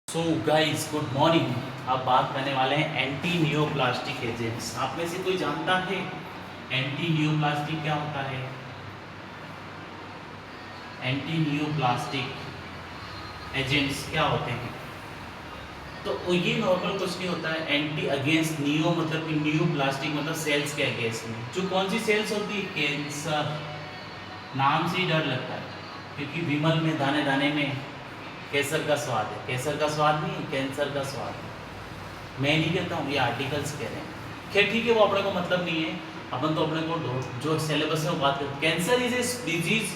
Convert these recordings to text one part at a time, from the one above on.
So guys good morning. अब बात करने वाले हैं एंटी नियोप्लास्टिक एजेंट्स। आप में से कोई जानता है एंटी नियोप्लास्टिक क्या होता है? एंटी नियोप्लास्टिक एजेंट्स क्या होते हैं? तो ये नॉर्मल कुछ नहीं होता है। एंटी अगेंस्ट नियो मतलब कि नियोप्लास्टिक मतलब सेल्स के अगेंस्ट में। जो कौन सी सेल्स होती है? कैंसर। नाम से ही डर लगता है क्योंकि विमल में दाने दाने में केसर का स्वाद है। केसर का स्वाद नहीं, कैंसर का स्वाद है। मैं नहीं कहता हूँ, ये आर्टिकल्स कह रहे हैं। खैर ठीक है, वो अपने को मतलब नहीं है। अपन तो अपने को जो सिलेबस है वो बात करते हैं। Cancer is a disease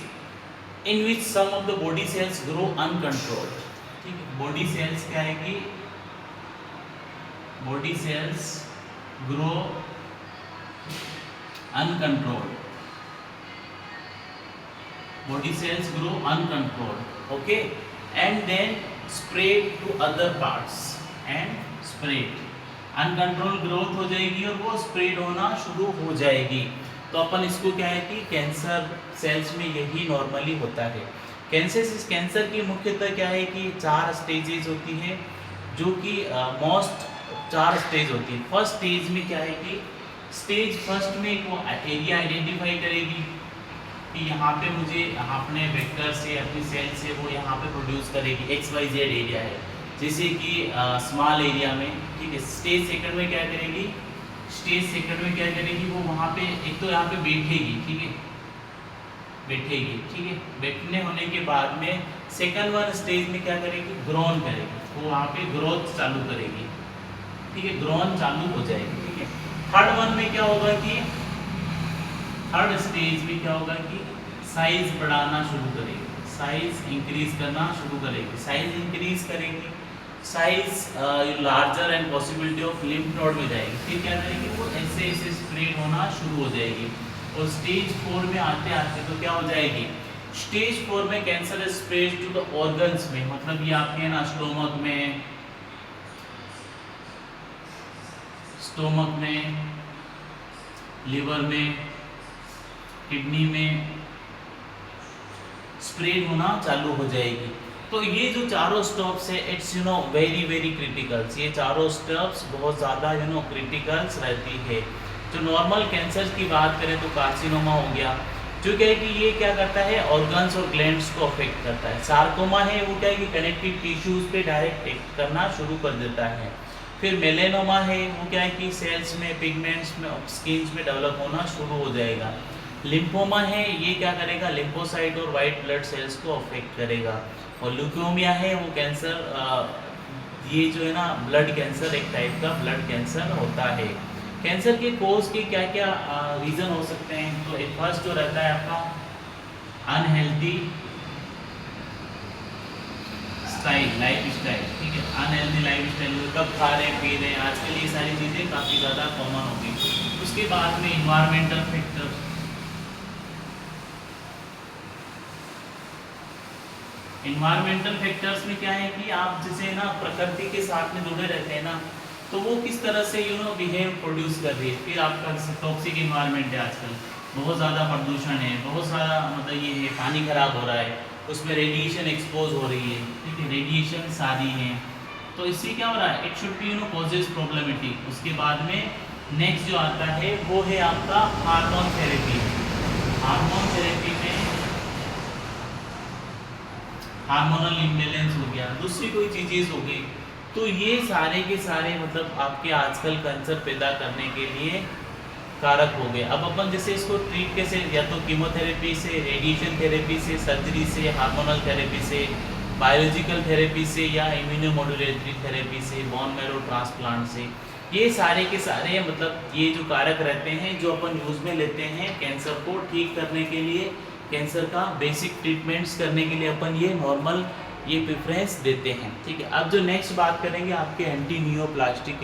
in which some of the body cells grow uncontrolled. ठीक है, बॉडी सेल्स क्या है कि body cells grow uncontrolled. Body cells grow uncontrolled, okay, and then spread to other parts and spread। Uncontrolled growth हो जाएगी और वो spread होना शुरू हो जाएगी। तो अपन इसको क्या है कि कैंसर सेल्स में यही नॉर्मली होता है। कैंसर की मुख्यतः क्या है कि 4 स्टेजेस होती है, जो कि मोस्ट 4 स्टेज होती है। फर्स्ट स्टेज में क्या है कि स्टेज फर्स्ट में वो एरिया आइडेंटिफाई करेगी कि यहाँ पे मुझे अपने वेक्टर से अपनी सेल से वो यहाँ पे प्रोड्यूस करेगी। XYZ एरिया है, जैसे कि स्मॉल एरिया में। ठीक है, स्टेज सेकंड में क्या करेगी? स्टेज सेकंड में क्या करेगी? वो वहाँ पे एक तो यहाँ पे बैठेगी। ठीक है, बैठेगी। ठीक है, बैठने होने के बाद में सेकंड वन स्टेज में क्या करेगी? ग्रोन करेगी। वो वहाँ पे ग्रोथ चालू करेगी। ठीक है, ग्रोन चालू हो जाएगी। ठीक है, थर्ड वन में क्या होगा कि थर्ड स्टेज में क्या होगा कि साइज बढ़ाना शुरू करेगी, साइज इंक्रीज करना शुरू करेगी। साइज इंक्रीज करेगी, size larger and possibility of lymph node में जाएगी। फिर क्या करेगी? वो ऐसे ऐसे स्प्रेड होना शुरू हो जाएगी। और स्टेज 4 में आते आते तो क्या हो जाएगी? स्टेज 4 में cancer spread to the organs में, मतलब ये आपके ना स्टोमक में, लिवर में, किडनी में स्प्रेड होना चालू हो जाएगी। तो ये जो चारों स्टेप्स है, इट्स वेरी वेरी क्रिटिकल्स। ये चारों स्टेप्स बहुत ज़्यादा क्रिटिकल्स रहती है। जो नॉर्मल कैंसर की बात करें तो कार्सिनोमा हो गया, जो क्या है कि ये क्या करता है? ऑर्गन्स और ग्लैंड्स को अफेक्ट करता है। सार्कोमा है, वो क्या है कि कनेक्टिव टिश्यूज पे डायरेक्ट एक्ट करना शुरू कर देता है। फिर मेलेनोमा है, वो क्या है कि सेल्स में, पिगमेंट्स में, स्किन्स में डेवलप होना शुरू हो जाएगा। लिम्फोमा है, ये क्या करेगा? लिम्फोसाइट और वाइट ब्लड सेल्स को अफेक्ट करेगा। और ल्यूकेमिया है, वो कैंसर, ये जो है ना ब्लड कैंसर, एक टाइप का ब्लड कैंसर होता है। कैंसर के कोज के क्या क्या रीज़न हो सकते हैं? तो एक फर्स्ट जो रहता है आपका अनहेल्दी लाइफ स्टाइल। ठीक है, अनहेल्दी लाइफ स्टाइल, कब खा रहे हैं, पी रहे हैं, आजकल ये सारी चीज़ें काफ़ी ज़्यादा कॉमन हो गई। उसके बाद में इन्वायरमेंटल फैक्टर्स। इन्वायरमेंटल फैक्टर्स में क्या है कि आप जैसे ना प्रकृति के साथ में जुड़े रहते हैं ना, तो वो किस तरह से बिहेव प्रोड्यूस कर रही है। फिर आपका टॉक्सिक इन्वायरमेंट है, आजकल बहुत ज़्यादा प्रदूषण है, बहुत सारा मतलब ये है, पानी खराब हो रहा है, उसमें रेडिएशन एक्सपोज हो रही है। ठीक है, रेडिएशन सारी है, तो इससे क्या हो रहा है? It should be causes problematic. उसके बाद में नेक्स्ट जो आता है वो है आपका हार्मोन थेरेपी। हार्मोन थेरेपी में हार्मोनल इम्बैलेंस हो गया, दूसरी कोई चीज़ें हो गई। तो ये सारे के सारे मतलब आपके आजकल कैंसर पैदा करने के लिए कारक हो गए। अब अपन जैसे इसको ट्रीट कैसे, या तो कीमोथेरेपी से, रेडिएशन थेरेपी से, सर्जरी से, हार्मोनल थेरेपी से, बायोलॉजिकल थेरेपी से, या इम्यूनोमोडुलेटरी थेरेपी से, बोन मैरो ट्रांसप्लांट से। ये सारे के सारे मतलब ये जो कारक रहते हैं जो अपन यूज़ में लेते हैं कैंसर को ठीक करने के लिए, कैंसर का बेसिक ट्रीटमेंट्स करने के लिए अपन ये नॉर्मल ये प्रेफरेंस देते हैं। ठीक है, अब जो नेक्स्ट बात करेंगे आपके एंटी नियोप्लास्टिक